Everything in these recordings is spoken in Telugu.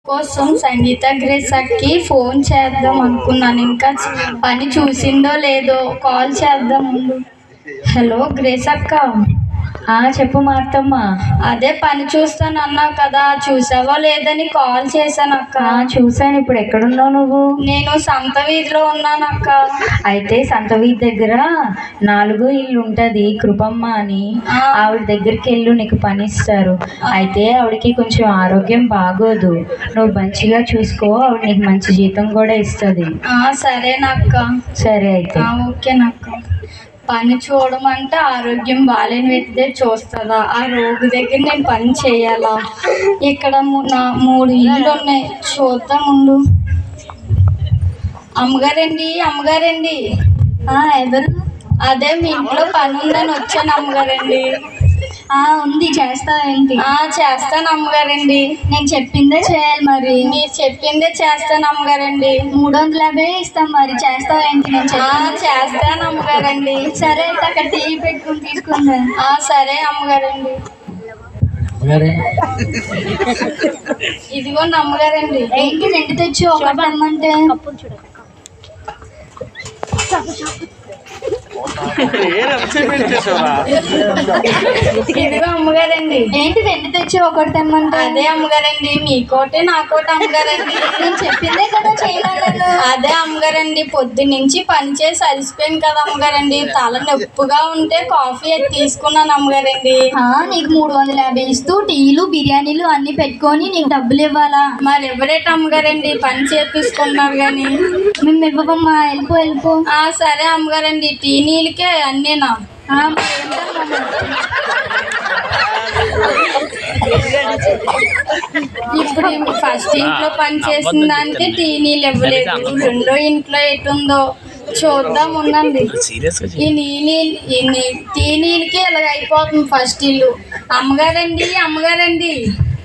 కోసం సంగీత గ్రేస్ అక్కి ఫోన్ చేద్దాం అనుకున్నాను. ఇంకా పని చూసిందో లేదో కాల్ చేద్దాం ముందు. హలో గ్రేస్ అక్క. చెప్పు మార్తమ్మ. అదే పని చూస్తాను అన్నావు కదా, చూసావో లేదని కాల్ చేశాను అక్క. చూసాను. ఇప్పుడు ఎక్కడున్నావు నువ్వు? నేను సంత వీధిలో ఉన్నాను అక్క. అయితే సంత వీధి దగ్గర 4 ఇల్లు ఉంటది కృపమ్మ అని, ఆవిడ దగ్గరికి వెళ్ళు, నీకు పని ఇస్తారు. అయితే ఆవిడకి కొంచెం ఆరోగ్యం బాగోదు, నువ్వు మంచిగా చూసుకో, ఆవిడ నీకు మంచి జీతం కూడా ఇస్తుంది. సరేనక్క. సరే అయితే ఓకేనక్క. పని చూడమంటే ఆరోగ్యం బాగాలేని వ్యక్తిదే చూస్తుందా? ఆ రోడ్డు దగ్గర నేను పని చేయాలా? ఇక్కడ 3 ఇల్లు ఉన్నాయి, చూద్దాం ముందు. అమ్మగారండి, అమ్మగారండి. ఎవరు? అదే మీ ఇంట్లో పని ఉందని వచ్చాను అమ్మగారండి. ఉంది, చేస్తావేంటి? చేస్తాను అమ్మగారండి. నేను చెప్పిందే చేయాలి. మరి మీరు చెప్పిందే చేస్తాను అమ్మగారండి. 350 ఇస్తాం, మరి చేస్తావేంటి? నేను చేస్తాను అమ్మగారండి. సరే అయితే అక్కడ టీవీ పెట్టుకుని తీసుకుందాం. సరే అమ్మగారండి. ఇదిగోండి అమ్మగారండి. ఏంటి 2 తెచ్చి ఒకటి అమ్మంటే? ఇదిగో అమ్మగారండి. ఏంటి 2 తెచ్చి ఒకటి తెమ్మంటే? అదే అమ్మగారండి, మీకోటి నాకోటి అమ్మగారండి. నేను చెప్పిందే కదా చేయగలను. అదే అమ్మగారండి, పొద్దు నుంచి పని చేసి అలసిపోయాను కదా అమ్మగారండి, తల నొప్పుగా ఉంటే కాఫీ తీసుకున్నాను అమ్మగారండి. నీకు 350 ఇస్తూ టీలు బిర్యానీలు అన్ని పెట్టుకొని నీకు డబ్బులు ఇవ్వాలా? మరి ఎవరేట అమ్మగారండి, పని చేపిస్తున్నారు కానీ. మేము ఇవ్వమ్మా, వెళ్ళిపో. సరే అమ్మగారండి, టీ నీళ్ళకే అన్నీనా? ఇప్పుడు ఫస్ట్ ఇంట్లో పని చేసిన దానికి టీ నీళ్ళు ఇవ్వలేదు, రెండో ఇంట్లో ఎటుందో చూద్దాం ఉండండి. ఈ టీ నీళ్ళకి ఇలాగ అయిపోతుంది ఫస్ట్ ఇల్లు. అమ్మగారండి, అమ్మగారండి.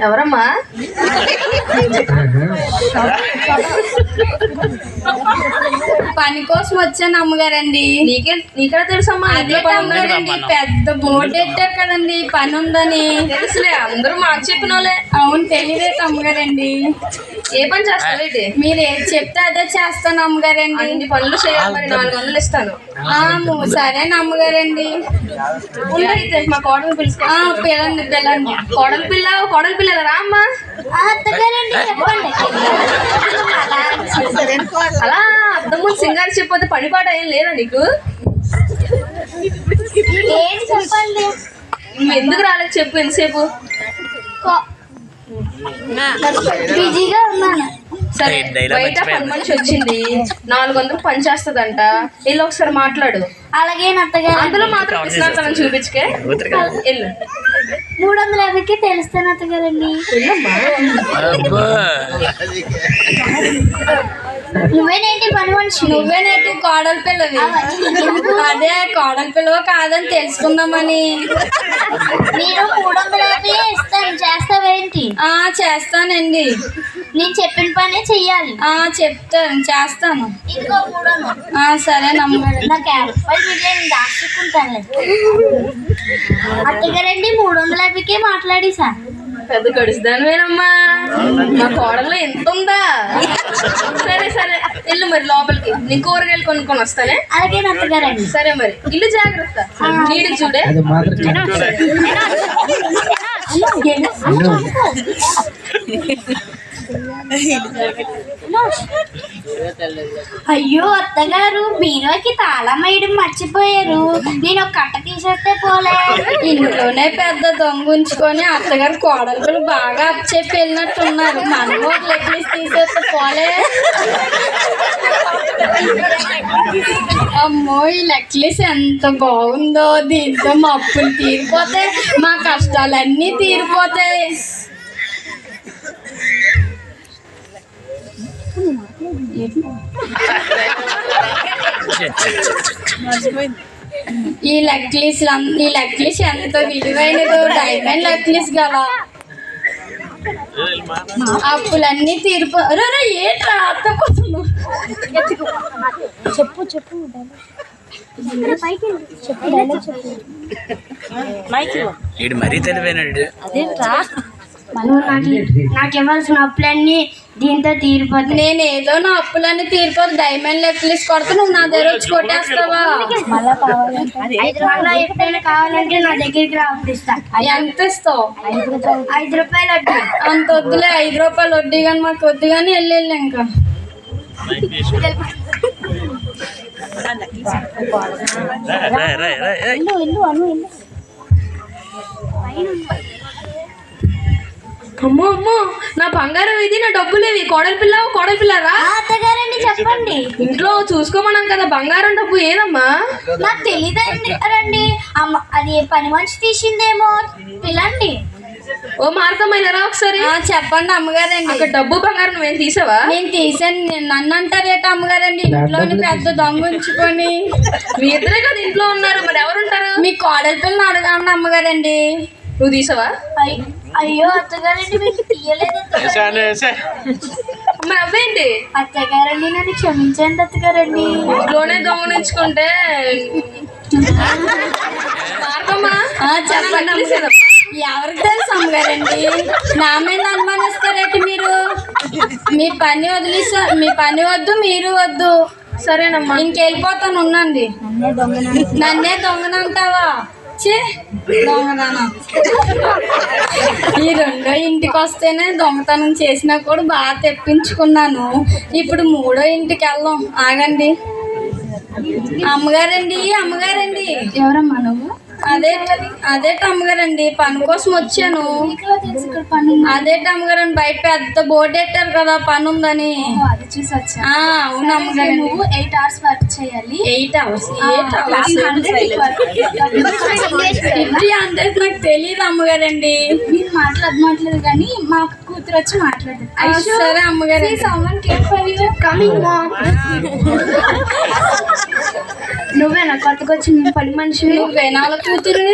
ఎవరమ్మా? పని కోసం వచ్చాను అమ్మగారండి. నీకే తెలుసమ్మా? అదే అమ్మగారండి, పెద్ద బోర్డు పెట్టారు కదండి పని ఉందని. తెలుసులే, అందరూ మాకు చెప్పిన వాళ్ళే. అవును, తెలియలేదు అమ్మగారండి. ఏ పని చేస్తావేంటి? మీరు ఏది చెప్తే అదే చేస్తాను అమ్మగారండి. అన్ని పనులు చేయాలి, మరి 400 ఇస్తాను. సరేనా అమ్మగారండి. అయితే మా కోడలు పిలుచుకో. పిల్లండి. కోడలు పిల్ల రా అమ్మా. అలా అర్థం ముందు సింగారు చెప్పొద్దు, పనిపాట ఏం లేదా నీకు? చెప్పండి. నువ్వు ఎందుకు రాలేదు చెప్పు, ఎంతసేపు? బిజీగా ఉన్నాను. సరే, బయట పని మనిషి వచ్చింది, 400 పని చేస్తుందంట, వెళ్ళి ఒకసారి మాట్లాడు. అలాగే అత్తగారు. అందులో మాత్రం పిసినాతనం చూపించుకే, వెళ్ళు. 350కి తెలుస్తాను అత్తగారండి. నువ్వేనేంటి పని మనిషి? నువ్వేనేంటి కోడల పిల్లవి? అదే కోడల పిల్లవ కాదని తెలుసుకుందామని. నేను 350 ఇస్తాను, చేస్తావేంటి? చేస్తానండి. నేను చెప్పిన పనే చెయ్యాలి. చేస్తాను. ఇంకో 300. సరే నమ్మగారు. నాకు 50 బిర్యానీ దాచుకుంటాను. అత్తగారండి, 350కే మాట్లాడి సార్. పెద్ద గడిచిదానివేనమ్మా, మా కోడల్లో ఎంత ఉందా? సరే సరే, వెళ్ళు మరి లోపలికి, నీ కూరగాయలు కొనుక్కొని వస్తానే. అలాగే అత్తగారండి. సరే మరి, ఇల్లు జాగ్రత్త, నీడికి చూడే. అయ్యో అత్తగారు, బీరోకి తాళం వేయడం మర్చిపోయారు. నేను ఒక కట్ట తీసేస్తే పోలే. ఇంట్లోనే పెద్ద దొంగ ఉంచుకొని అత్తగారు కోడల పిల్లలు బాగా అప్పచెప్పి వెళ్ళినట్టున్నారు. మనం ఒక లెక్కలేసి తీసేస్తే పోలే. అమ్మో, ఈ నెక్లెస్ ఎంత బాగుందో, దీంతో మా అప్పులు తీరిపోతాయి, మా కష్టాలన్నీ తీరిపోతాయి. ఈ నెక్లెస్ ఎంత విలువైనదో, డైమండ్ నెక్లెస్ కదా. అప్పులన్నీ తీరిపో. ఏంట్రా అత్తపోతున్నావు? చెప్పు. మరీ తెలివైనడు. అదేంట్రా? నాకు ఇవ్వాల్సిన అప్పులన్నీ దీంతో తీరిపోతాయి. నేను ఏదో నా అప్పులన్నీ తీరిపోతే డైమండ్ నెక్లెస్ కొడితే నువ్వు నా దగ్గర వచ్చి కొట్టేస్తావా? మళ్ళీ ఎప్పుడైనా కావాలంటే నా దగ్గరికి రా, అప్పుడు ఇస్తా. ఎంత ఇస్తావు? 5 రూపాయలు వడ్డీ. అంత వద్దులే, 5 రూపాయలు వడ్డీ కానీ మాకు వద్దు కానీ వెళ్ళి ఇంకా. అమ్మో అమ్మో, నా బంగారం ఇది, నా డబ్బులేవి. కోడలి పిల్లరా? అత్తగారండి చెప్పండి. ఇంట్లో చూసుకోమన్నాను కదా, బంగారం డబ్బు ఏదమ్మా? నాకు తెలియదండి రండి. అమ్మ అది పని మనిషి తీసిందేమో, పిల్లండి. ఓ మార్తమైనరా ఒకసారి. చెప్పండి అమ్మగారండి. అక్కడ డబ్బు బంగారం నువ్వేం తీసావా? నేను తీసాను. నన్ను అంటారేట అమ్మగారండి, ఇంట్లోని పెద్ద దొంగ ఉంచుకొని. మీ ఇద్దరే కదా ఇంట్లో ఉన్నారు, మరి ఎవరుంటారు? మీ కోడలి పిల్లని అడగండి అమ్మగారండి. నువ్వు తీసావా? అయ్యో అత్తగారండి, మీకు తీయలేదు. మరి అవేంటి? అత్తగారండి నన్ను క్షమించండి అత్తగారండి. ఇంట్లోనే దొంగనించుకుంటే చెప్పండి. ఎవరికి తెలుసు అమ్మగారండి? నా మీద అనుమానిస్తారేంటి మీరు? మీ పని వద్దు, మీరు వద్దు. సరేనమ్మా, ఇంకెళ్ళిపోతాను, ఉండండి. నన్నే దొంగనంటావా? దొంగదానా? ఈ రెండో ఇంటికి వస్తేనే దొంగతనం చేసినా కూడా బాగా తెప్పించుకున్నాను. ఇప్పుడు మూడో ఇంటికి వెళ్దాం. ఆగండి అమ్మగారండి. ఎవరమ్మా నువ్వు? అదేట అమ్మగారండి, పని కోసం వచ్చాను. అదేట అమ్మగారండి, బయట పెద్ద బోర్డు పెట్టారు కదా పని ఉందని. అది చూసి వచ్చా. అవును అమ్మగారండి. నువ్వు 8 hours వర్క్ చేయాలి. 8 hours? అంటే నాకు తెలియదు అమ్మగారండి. మీరు మాట్లాడట్లేదు కానీ మా కూతురు వచ్చి మాట్లాడదు. సరే అమ్మగారు. నువ్వేనా కొత్తగా వచ్చిన పని మనిషి? నువ్వేనా కూతురు?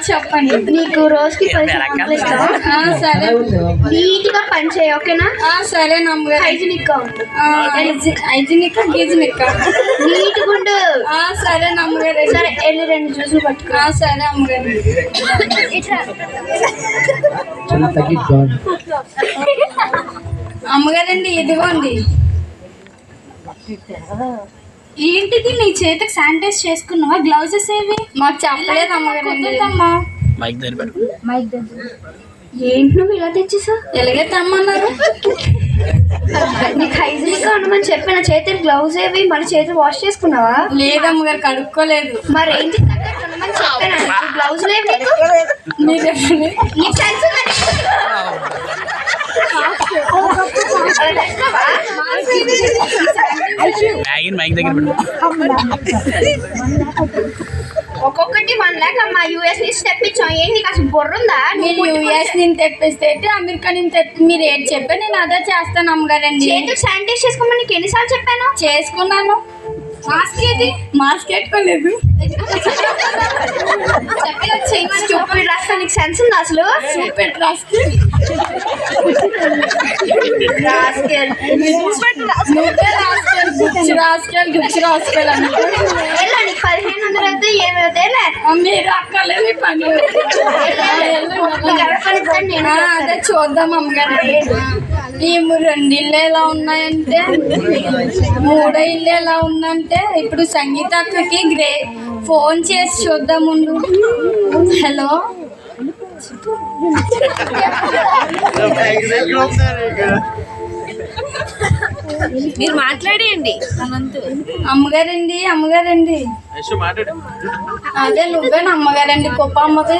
చెప్పండి. నీకు రోజుకి 10 వందలు ఇస్తావా? సరే. నీట్ గా పని చేయి, ఓకేనా? సరే అమ్మగారు. హైజీనిక్ గా ఉండు. హైజీనిక్ నీట్ గా ఉండు. సరే అమ్మగారు. సరే వెళ్ళి 2 జ్యూసులు పట్టుకో. సరే అమ్మగారు. అమ్మగారండి ఇదిగోండి. ఏంటిది నీ చేతికి శానిటైజ్ చేసుకున్నావా? గ్లౌజెస్ ఏవి? మాకు చెప్పలేదు అమ్మగారండి. ఏంటి నువ్వు ఇలా తెచ్చేసా? ఎలాగే తెమ్మన్నారు? నీకు హైజీనిక్ గా ఉండమని చెప్పిన. చేతికి గ్లౌజ్ ఏవి? మన చేతులు వాష్ చేసుకున్నావా? లేదమ్మగారు, కడుక్కోలేదు. మరి ఏంటి చెప్పాను, గ్లౌజ్ లేవు మీరు నీకు సెన్స్ ఉందా? ఒక్కొక్కటి 1 lakh అమ్మా. US నుంచి తెప్పించాం. ఏంటి నీకు అసలు బుర్ర ఉందా? మీరు US నుంచి తెప్పిస్తే అమెరికా నుంచి మీరు ఏది చెప్పి నేను అదే చేస్తాను అమ్మగారండి. చేతులు శానిటైజ్ చేసుకోమని నీకు ఎన్నిసార్లు చెప్పాను? చేసుకున్నాను. మాస్క్ ఏది? మాస్క్ పెట్టుకోలేదు. చూపి రాస్తా. నీకు సెన్స్ ఉందా అసలు? చూపెట్టు రాసుకెళ్ళి నీకు 1500 అయితే ఏమవుతాయిలే. మీరు అక్కర్లేదు పని. అదే చూద్దాం అమ్మగారు. ఈ 2 ఇళ్ళు ఎలా ఉన్నాయంటే, 3 ఇల్లు ఎలా ఉందంటే, ఇప్పుడు సంగీత అక్కకి ఫోన్ చేసి చూద్దాం ముందు. హలో, మీరు మాట్లాడేయండి. అమ్మగారండి. అదే నువ్వేనా అమ్మగారండి? కుప్ప అమ్మది.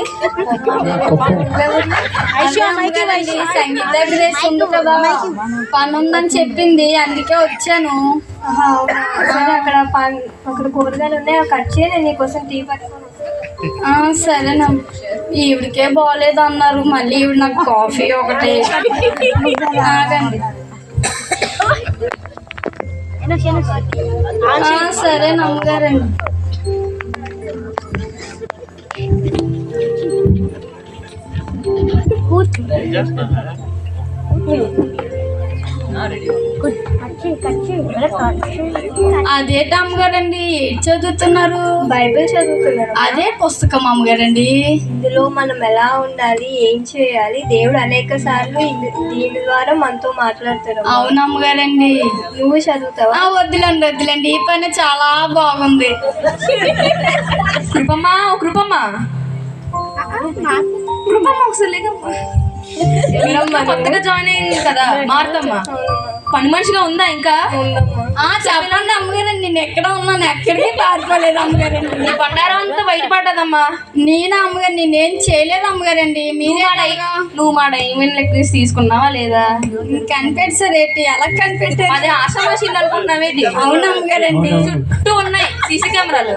సంగీత గ్రేస్ ఉంది కదా, పని ఉందని చెప్పింది, అందుకే వచ్చాను. అక్కడ కూరగాయలు ఉన్నాయి, కట్ చేయి. నేను నీకోసం టీ పట్టుకొని. సరేనా. ఈవిడికే బాగోలేదు అన్నారు, మళ్ళీ ఈవిడ నాకు కాఫీ ఒకటి. ఆగండి. సరే అమ్మగారండి. అదేంటి అమ్మగారండి ఏం చదువుతున్నారు? బైబిల్ చదువుతున్నారు. అదే పుస్తకం అమ్మగారండి. ఇందులో మనం ఎలా ఉండాలి, ఏం చేయాలి, దేవుడు అనేక సార్లు దీని ద్వారా మనతో మాట్లాడతాడు. అవును అమ్మగారండి. నువ్వు చదువుతావా? వద్దులేండి ఈ పని చాలా బాగుంది. కృపమ్మ ఒకసారి లేకమ్మా. కొత్తగా జాయిన్ అయింది కదా మారుతమ్మా, పని మనిషిగా ఉందా ఇంకా? చెప్పండి అమ్మగారండి, నేను ఎక్కడ ఉన్నాను, ఎక్కడికి పారిపోలేదు అమ్మగారండి. నీ బండారం అంతా బయటపడ్డదమ్మా. నేను అమ్మగారు నేనేం చేయలేదు అమ్మగారండి. మీరే నువ్వు మా డైమండ్ నెక్లెస్ తీసుకున్నావా లేదా? కనిపెట్టారు ఏంటి? ఎలా కనిపెట్టారు? అదే ఆశా మషిన్ అనుకుంటున్నావేది? అవును అమ్మగారండి. చుట్టూ ఉన్నాయి సీసీ కెమెరాలు.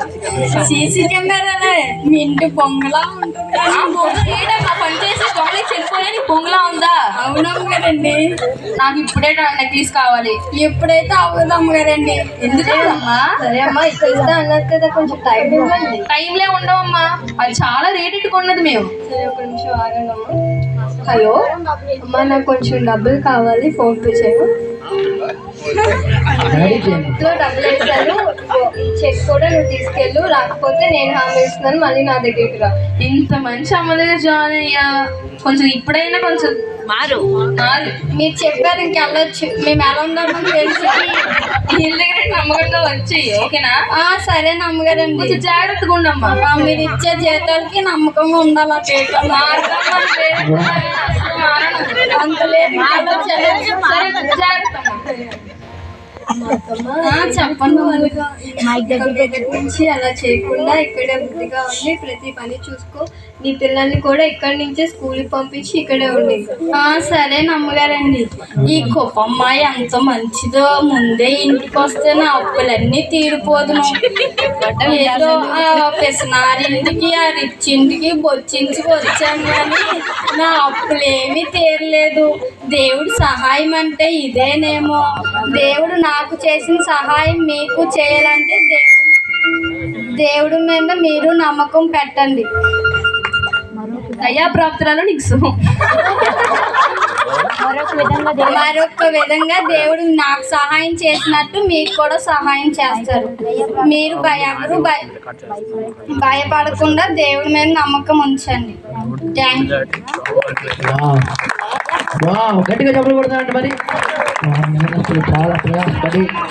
సీసీ కెమెరాలే మీ ఇంటి బొంగలా ఉంటుంది. పని చేసి దొంగలే చనిపోయా నీ పొంగులా ఉందా? అవును అమ్మగారండి. నాకు ఇప్పుడే నెక్లెస్ కావాలి. ఎప్పుడైతే అవ్వదు అమ్మగారండి. ఎందుకమ్మా? సరే అమ్మా, ఇస్తా అన్నారు కదా, కొంచెం టైం ఇవ్వండి. టైంలే ఉండవమ్మా, అది చాలా రేట్ ఇట్టుకున్నది మేము. సరే ఒక నిమిషం ఆగండమ్మా. హలో అమ్మా, నాకు కొంచెం డబ్బులు కావాలి, ఫోన్ పే చేయు. ఇంట్లో డబ్బులు వేసాను, ఈ చెక్ కూడా నువ్వు తీసుకెళ్ళు, రాకపోతే నేను హామీ ఇస్తున్నాను, మళ్ళీ నా దగ్గరికి రా. ఇంత మంచి అమ్మ దగ్గర జాయిన్ అయ్యా, కొంచెం ఇప్పుడైనా కొంచెం మారు. మీరు చెప్పారు ఇంకెళ్ళొచ్చు. మేము ఎలా ఉన్నామో తెలిసి వీళ్ళ దగ్గర నమ్మకంగా వచ్చేయి, ఓకేనా? సరే అమ్మగారండి. కొంచెం జాగ్రత్తగా ఉండమ్మా. మీరు ఇచ్చే జీతాలకి నమ్మకంగా ఉండాలి. అంత లేదు. చెప్పండి వాళ్ళుగా దగ్గర నుంచి అలా చేయకుండా ఇక్కడే బుద్ధిగా ఉండి ప్రతి పని చూసుకో. నీ పిల్లల్ని కూడా ఇక్కడి నుంచే స్కూల్కి పంపించి ఇక్కడే ఉండి. సరే నమ్మగారండి. ఈ కుప్పమ్మ ఎంత మంచిదో, ముందే ఇంటికి వస్తే నా అప్పులన్నీ తీరిపోదును. ఏదో పిసనారింటికి ఆ రిచ్ ఇంటికి బొచ్చించుకు వచ్చాను కానీ నా అప్పులేమీ తీరలేదు. దేవుడు సహాయం అంటే ఇదేనేమో. దేవుడు నాకు చేసిన సహాయం మీకు చేయాలంటే దేవుడి మీద మీరు నమ్మకం పెట్టండి. దయా ప్రాప్తులలో నీకు మరొక విధంగా దేవుడు నాకు సహాయం చేసినట్టు మీకు కూడా సహాయం చేస్తారు. మీరు భయపడకుండా దేవుడి మీద నమ్మకం ఉంచండి. Thank you. గట్టిగా చెప్పలు కొడతానండి మరి. చాలా ప్రయాసపడి